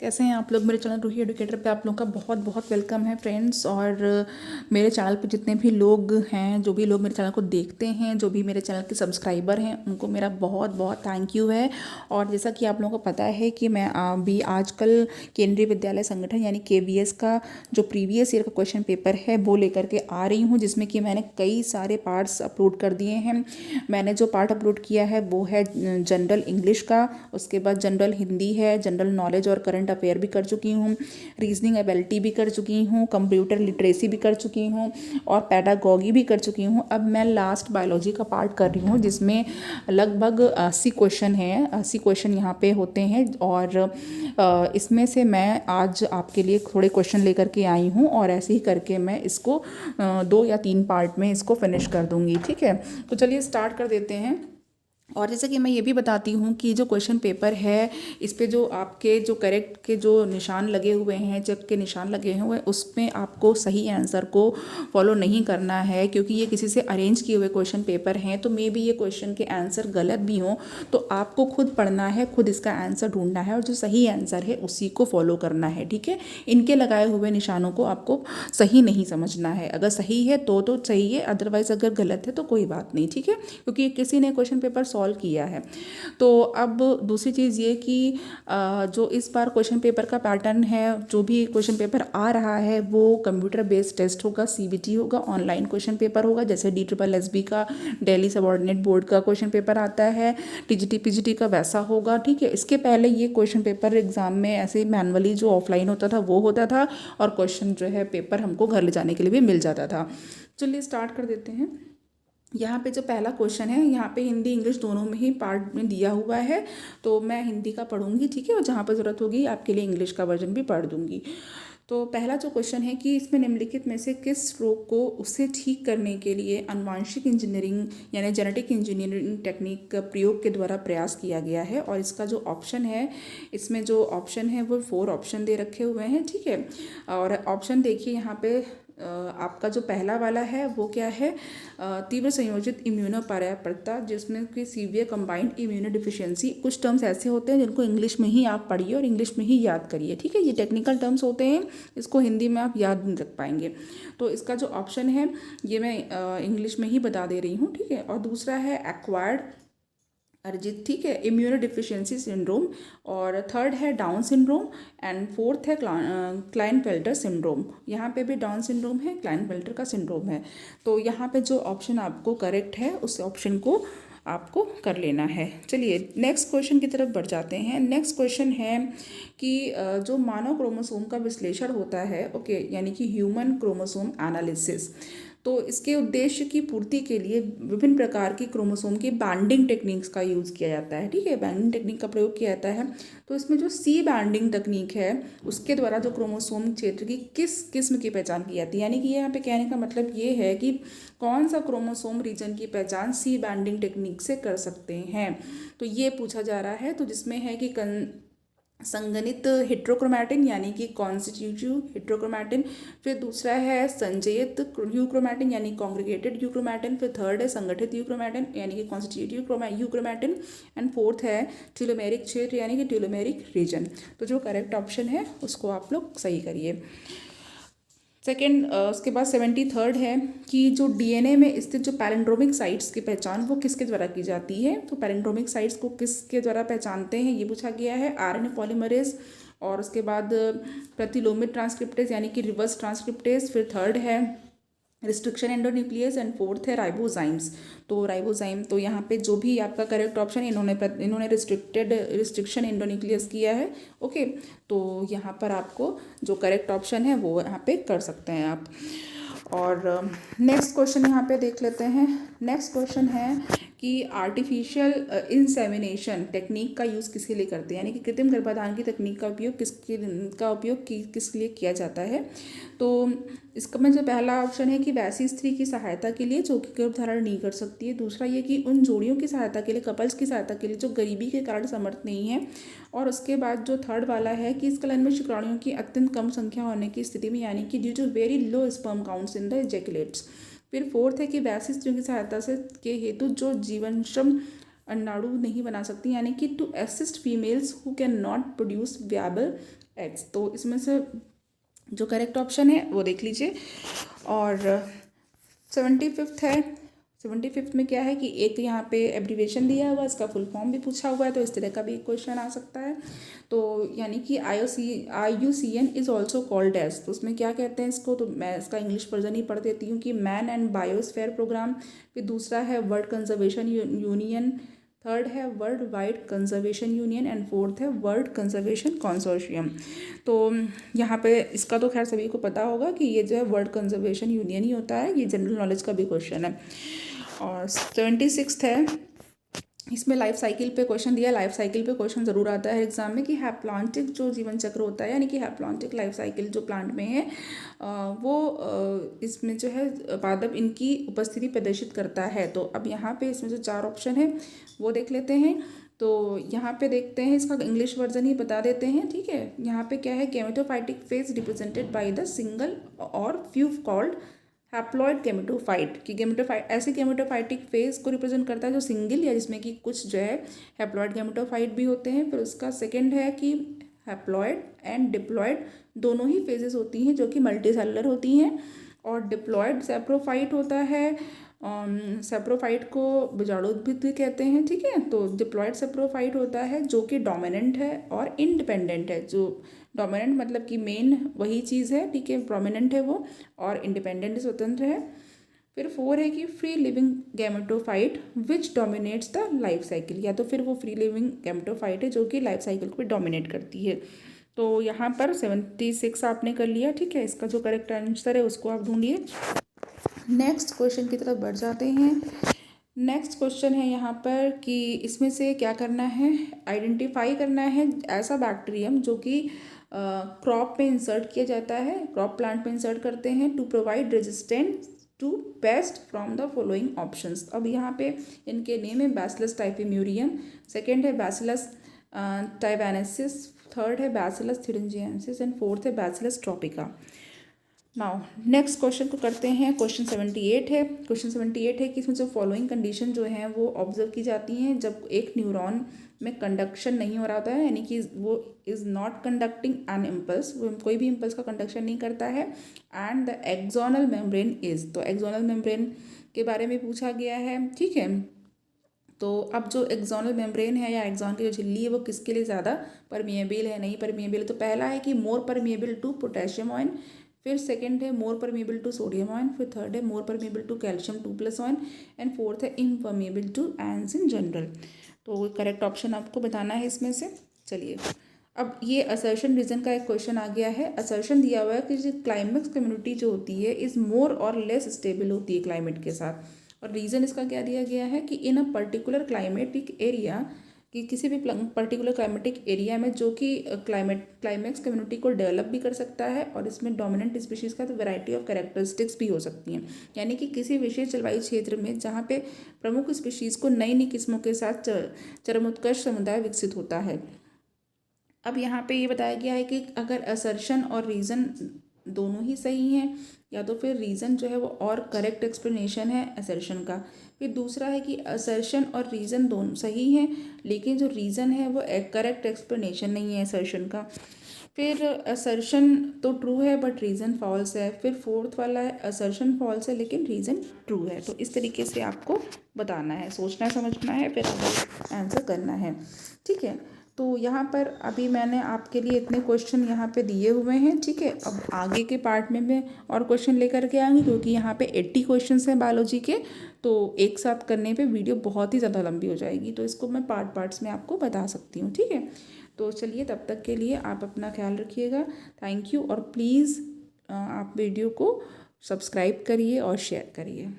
कैसे हैं आप लोग। मेरे चैनल रूही एडुकेटर पे आप लोगों का बहुत बहुत वेलकम है फ्रेंड्स। और मेरे चैनल पे जितने भी लोग हैं, जो भी लोग मेरे चैनल को देखते हैं, जो भी मेरे चैनल के सब्सक्राइबर हैं, उनको मेरा बहुत बहुत थैंक यू है। और जैसा कि आप लोगों को पता है कि मैं अभी आजकल केंद्रीय विद्यालय संगठन यानी KVS का जो प्रीवियस ईयर का क्वेश्चन पेपर है वो लेकर के आ रही हूँ, जिसमें कि मैंने कई सारे पार्ट्स अपलोड कर दिए हैं। मैंने जो पार्ट अपलोड किया है वो है जनरल इंग्लिश का, उसके बाद जनरल हिंदी है, जनरल नॉलेज और करंट अफेयर भी कर चुकी हूँ, रीजनिंग एबिलिटी भी कर चुकी हूँ, कंप्यूटर लिटरेसी भी कर चुकी हूँ और पैडागॉगी भी कर चुकी हूँ। अब मैं लास्ट बायोलॉजी का पार्ट कर रही हूँ, जिसमें लगभग 80 क्वेश्चन हैं। 80 क्वेश्चन यहाँ पे होते हैं और इसमें से मैं आज आपके लिए थोड़े क्वेश्चन लेकर के आई हूँ और ऐसे ही करके मैं इसको 2 या 3 पार्ट में इसको फिनिश कर दूँगी। ठीक है, तो चलिए स्टार्ट कर देते हैं। और जैसे कि मैं ये भी बताती हूँ कि जो क्वेश्चन पेपर है, इस पे जो आपके जो करेक्ट के जो निशान लगे हुए हैं, चेक के निशान लगे हुए हैं, उसमें आपको सही आंसर को फॉलो नहीं करना है, क्योंकि ये किसी से अरेंज किए हुए क्वेश्चन पेपर हैं। तो मे बी ये क्वेश्चन के आंसर गलत भी हों, तो आपको खुद पढ़ना है, खुद इसका आंसर ढूंढना है और जो सही आंसर है उसी को फॉलो करना है। ठीक है, इनके लगाए हुए निशानों को आपको सही नहीं समझना है। अगर सही है तो सही है, अदरवाइज अगर गलत है तो कोई बात नहीं। ठीक है, क्योंकि किसी ने क्वेश्चन पेपर सॉल्व किया है। तो अब दूसरी चीज़ ये कि जो इस बार क्वेश्चन पेपर का पैटर्न है, जो भी क्वेश्चन पेपर आ रहा है वो कंप्यूटर बेस्ड टेस्ट होगा, CBT होगा, ऑनलाइन क्वेश्चन पेपर होगा। जैसे DSSB का, दिल्ली सबऑर्डिनेट बोर्ड का क्वेश्चन पेपर आता है, TGT PGT का वैसा होगा। ठीक है, इसके पहले ये क्वेश्चन पेपर एग्जाम में ऐसे मैनुअली जो ऑफलाइन होता था वो होता था और क्वेश्चन जो है पेपर हमको घर ले जाने के लिए भी मिल जाता था। चलिए स्टार्ट कर देते हैं। यहाँ पे जो पहला क्वेश्चन है, यहाँ पे हिंदी इंग्लिश दोनों में ही पार्ट में दिया हुआ है, तो मैं हिंदी का पढ़ूंगी। ठीक है, और जहाँ पर ज़रूरत होगी आपके लिए इंग्लिश का वर्जन भी पढ़ दूंगी। तो पहला जो क्वेश्चन है कि इसमें निम्नलिखित में से किस रोग को उसे ठीक करने के लिए आनुवांशिक इंजीनियरिंग यानी जेनेटिक इंजीनियरिंग टेक्निक का प्रयोग के द्वारा प्रयास किया गया है। और इसका जो ऑप्शन है, इसमें जो ऑप्शन है वो 4 ऑप्शन दे रखे हुए हैं। ठीक है, और ऑप्शन देखिए यहाँ पे आपका जो पहला वाला है वो क्या है, तीव्र संयोजित इम्यूनोपैराप्रता, जिसमें कि सीवियर कंबाइंड इम्यूनो डिफिशियंसी। कुछ टर्म्स ऐसे होते हैं जिनको इंग्लिश में ही आप पढ़िए और इंग्लिश में ही याद करिए। ठीक है, ये टेक्निकल टर्म्स होते हैं, इसको हिंदी में आप याद नहीं रख पाएंगे। तो इसका जो ऑप्शन है ये मैं इंग्लिश में ही बता दे रही हूँ। ठीक है, और दूसरा है एक्वायर्ड अर्जित, ठीक है, इम्यूनो डिफिशियंसी सिंड्रोम, और थर्ड है डाउन सिंड्रोम, एंड फोर्थ है क्लाइनफेल्टर सिंड्रोम। यहाँ पे भी डाउन सिंड्रोम है, क्लाइनफेल्टर का सिंड्रोम है। तो यहाँ पे जो ऑप्शन आपको करेक्ट है उस ऑप्शन को आपको कर लेना है। चलिए नेक्स्ट क्वेश्चन की तरफ बढ़ जाते हैं। नेक्स्ट क्वेश्चन है कि जो मानव क्रोमोसोम का विश्लेषण होता है, ओके, यानी कि ह्यूमन क्रोमोसोम एनालिसिस, तो इसके उद्देश्य की पूर्ति के लिए विभिन्न प्रकार की क्रोमोसोम की बैंडिंग टेक्निक्स का यूज़ किया जाता है। ठीक है, बैंडिंग टेक्निक का प्रयोग किया जाता है। तो इसमें जो सी बैंडिंग तकनीक है उसके द्वारा जो क्रोमोसोम क्षेत्र की किस किस्म की पहचान की जाती है, यानी कि यहाँ पे कहने का मतलब ये है कि कौन सा क्रोमोसोम रीजन की पहचान सी बैंडिंग टेक्निक से कर सकते हैं। तो ये पूछा जा रहा है। तो जिसमें है कि संगणित हेट्रोक्रोमैटिन यानी कि कॉन्स्टिट्यूटिव हेट्रोक्रोमैटिन, फिर दूसरा है संचयित यूक्रोमैटिन यानी कॉन्ग्रीगेटेड यूक्रोमैटिन, फिर थर्ड है संगठित यूक्रोमैटिन यानी कि कॉन्स्टिट्यूटिव यूक्रोमैटिन, एंड फोर्थ है टेलोमेरिक क्षेत्र यानी कि टेलोमेरिक रीजन। तो जो करेक्ट ऑप्शन है उसको आप लोग सही करिए। सेकेंड, उसके बाद 73rd है कि जो DNA में स्थित जो पैलिंड्रोमिक साइट्स की पहचान वो किसके द्वारा की जाती है। तो पैलिंड्रोमिक साइट्स को किसके द्वारा पहचानते हैं ये पूछा गया है। RNA पॉलीमरेज, और उसके बाद प्रतिलोमिक ट्रांसक्रिप्टेज यानी कि रिवर्स ट्रांसक्रिप्टेज, फिर थर्ड है रिस्ट्रिक्शन एंडोन्यूक्लियस, एंड फोर्थ है राइबोजाइम्स। तो राइबोजाइम, तो यहाँ पे जो भी आपका करेक्ट ऑप्शन इन्होंने रिस्ट्रिक्शन एंडोन्यूक्लियस किया है। ओके, तो यहाँ पर आपको जो करेक्ट ऑप्शन है वो यहाँ पे कर सकते हैं आप। और नेक्स्ट क्वेश्चन यहाँ पे देख लेते हैं। नेक्स्ट क्वेश्चन है कि आर्टिफिशियल इंसेमिनेशन टेक्निक का यूज़ किसके लिए करते हैं, यानी कि कृत्रिम गर्भाधान की तकनीक का उपयोग किस लिए किया जाता है। तो इसका में जो पहला ऑप्शन है कि वैसी स्त्री की सहायता के लिए जो कि गर्भधारण नहीं कर सकती है। दूसरा ये कि उन जोड़ियों की सहायता के लिए, कपल्स की सहायता के लिए जो गरीबी के कारण समर्थ नहीं है। और उसके बाद जो थर्ड वाला है कि स्खलन में शुक्राणुओं की अत्यंत कम संख्या होने की स्थिति में, यानी कि due to very low sperm counts in the ejaculates. फिर फोर्थ है कि वैसी स्त्रियों की सहायता से के हेतु जो जीवनक्षम अंडाणु नहीं बना सकती, यानी कि to assist females who can not produce viable eggs. तो इसमें से जो करेक्ट ऑप्शन है वो देख लीजिए। और 75th है। 75th में क्या है कि एक यहाँ पे एब्रीवेशन दिया हुआ है, इसका फुल फॉर्म भी पूछा हुआ है, तो इस तरह का भी क्वेश्चन आ सकता है। तो यानी कि IUCN is also called as, तो उसमें क्या कहते हैं इसको, तो मैं इसका इंग्लिश वर्जन ही पढ़ देती हूँ कि मैन एंड बायोस्फीयर प्रोग्राम। फिर दूसरा है वर्ल्ड कंजर्वेशन यूनियन, थर्ड है world wide conservation union, and fourth है वर्ल्ड कंजर्वेशन कंसोर्शियम। तो यहाँ पे इसका तो खैर सभी को पता होगा कि ये जो है वर्ल्ड कंजर्वेशन यूनियन ही होता है, ये जनरल नॉलेज का भी क्वेश्चन है। और 76th है, इसमें लाइफ साइकिल पे क्वेश्चन दिया है। लाइफ साइकिल पे क्वेश्चन ज़रूर आता है एग्जाम में कि हैप्लॉन्टिक जो जीवन चक्र होता है, यानी कि हैप्लॉन्टिक लाइफ साइकिल जो प्लांट में है इसमें जो है पादप इनकी उपस्थिति प्रदर्शित करता है। तो अब यहाँ पे इसमें जो 4 ऑप्शन है वो देख लेते हैं। तो यहाँ पे देखते हैं, इसका इंग्लिश वर्जन ही बता देते हैं, ठीक है। यहाँ पे क्या है, gametophytic phase represented by the single और फ्यू कॉल्ड हैप्लॉइड गेमेटोफाइट, कि गेमेटोफाइट ऐसे गेमेटोफाइटिक फेज को रिप्रेजेंट करता है जो सिंगल या जिसमें कि कुछ जो है हैप्लॉइड गेमेटोफाइट भी होते हैं। फिर उसका सेकंड है कि हैप्लॉइड एंड डिप्लॉइड दोनों ही फेजेस होती हैं जो कि मल्टीसेलुलर होती हैं। और डिप्लॉइड सैप्रोफाइट होता है, सैप्रोफाइट को बीजाणुउद्भिद भी कहते हैं, ठीक है। तो डिप्लॉइड सैप्रोफाइट होता है जो कि डोमिनेंट है और इंडिपेंडेंट है। जो डोमिनेंट मतलब कि मेन वही चीज़ है, ठीक है, प्रोमिनेंट है वो, और इंडिपेंडेंट स्वतंत्र है। फिर 4 है कि free living gametophyte which dominates the life cycle, या तो फिर वो फ्री लिविंग गैमेटोफाइट है जो कि लाइफ साइकिल को भी डोमिनेट करती है। तो यहाँ पर 76 आपने कर लिया, ठीक है। इसका जो करेक्ट आंसर है उसको आप ढूंढिए। नेक्स्ट क्वेश्चन की तरफ बढ़ जाते हैं। नेक्स्ट क्वेश्चन है यहाँ पर कि इसमें से क्या करना है, आइडेंटिफाई करना है ऐसा बैक्टीरियम जो कि क्रॉप में इंसर्ट किया जाता है, क्रॉप प्लांट में इंसर्ट करते हैं to provide resistance to pest from the following options. अब यहाँ पे इनके नेम है बैसिलस टाइफिम्यूरियम, सेकेंड है बैसिलस टाइवानेसिस, थर्ड है बैसिलस थुरिंजिएंसिस, एंड फोर्थ है bacillus tropica. Now next question को करते हैं। क्वेश्चन 78 है। क्वेश्चन 78 है कि इसमें जो फॉलोइंग कंडीशन जो हैं वो ऑब्जर्व की जाती हैं जब एक न्यूरॉन में कंडक्शन नहीं हो रहा होता है, यानी कि वो is not conducting an impulse, वो कोई भी इम्पल्स का कंडक्शन नहीं करता है। And the axonal membrane is, तो एक्सोनल मेम्ब्रेन के बारे में पूछा गया है, ठीक है। तो अब जो एक्सोनल मेम्ब्रेन है या एक्सॉन की जो झिल्ली है वो किसके लिए ज़्यादा परमिएबल है, नहीं परमिएबल है। तो पहला है कि more permeable to potassium ion, फिर सेकंड है more permeable to sodium ion, फिर थर्ड है more permeable to calcium 2+ ion, and fourth है impermeable to ions in general. तो करेक्ट ऑप्शन आपको बताना है इसमें से। चलिए, अब ये असर्शन रीजन का एक क्वेश्चन आ गया है। असर्शन दिया हुआ है कि जो क्लाइमेक्स कम्युनिटी जो होती है इज़ मोर और लेस स्टेबल होती है क्लाइमेट के साथ। और रीज़न इसका क्या दिया गया है कि इन अ पर्टिकुलर क्लाइमेटिक एरिया, कि किसी भी पर्टिकुलर क्लाइमेटिक एरिया में जो कि क्लाइमेक्स कम्युनिटी को डेवलप भी कर सकता है, और इसमें डोमिनेंट स्पीशीज़ का तो वैरायटी ऑफ कैरेक्टरिस्टिक्स भी हो सकती हैं। यानी कि किसी विशेष जलवायु क्षेत्र में जहाँ पे प्रमुख स्पीशीज़ को नई नई किस्मों के साथ चरमोत्कर्ष समुदाय विकसित होता है। अब यहाँ पे ये बताया गया है कि अगर असर्शन और रीज़न दोनों ही सही हैं, या तो फिर रीज़न जो है वो और करेक्ट एक्सप्लेनेशन है असर्शन का। फिर दूसरा है कि असर्शन और रीज़न दोनों सही हैं, लेकिन जो रीज़न है वो एक करेक्ट एक्सप्लेनेशन नहीं है असर्शन का। फिर असर्शन तो ट्रू है बट रीज़न फॉल्स है। फिर फोर्थ वाला है असर्शन फॉल्स है लेकिन रीज़न ट्रू है। तो इस तरीके से आपको बताना है, सोचना समझना है, फिर आंसर करना है, ठीक है। तो यहाँ पर अभी मैंने आपके लिए इतने क्वेश्चन यहाँ पे दिए हुए हैं, ठीक है। अब आगे के पार्ट में मैं और क्वेश्चन लेकर के आऊँगी, क्योंकि यहाँ पे 80 क्वेश्चंस हैं बायोलॉजी के, तो एक साथ करने पे वीडियो बहुत ही ज़्यादा लंबी हो जाएगी। तो इसको मैं पार्ट्स में आपको बता सकती हूँ, ठीक है। तो चलिए, तब तक के लिए आप अपना ख्याल रखिएगा। थैंक यू, और प्लीज़ आप वीडियो को सब्सक्राइब करिए और शेयर करिए।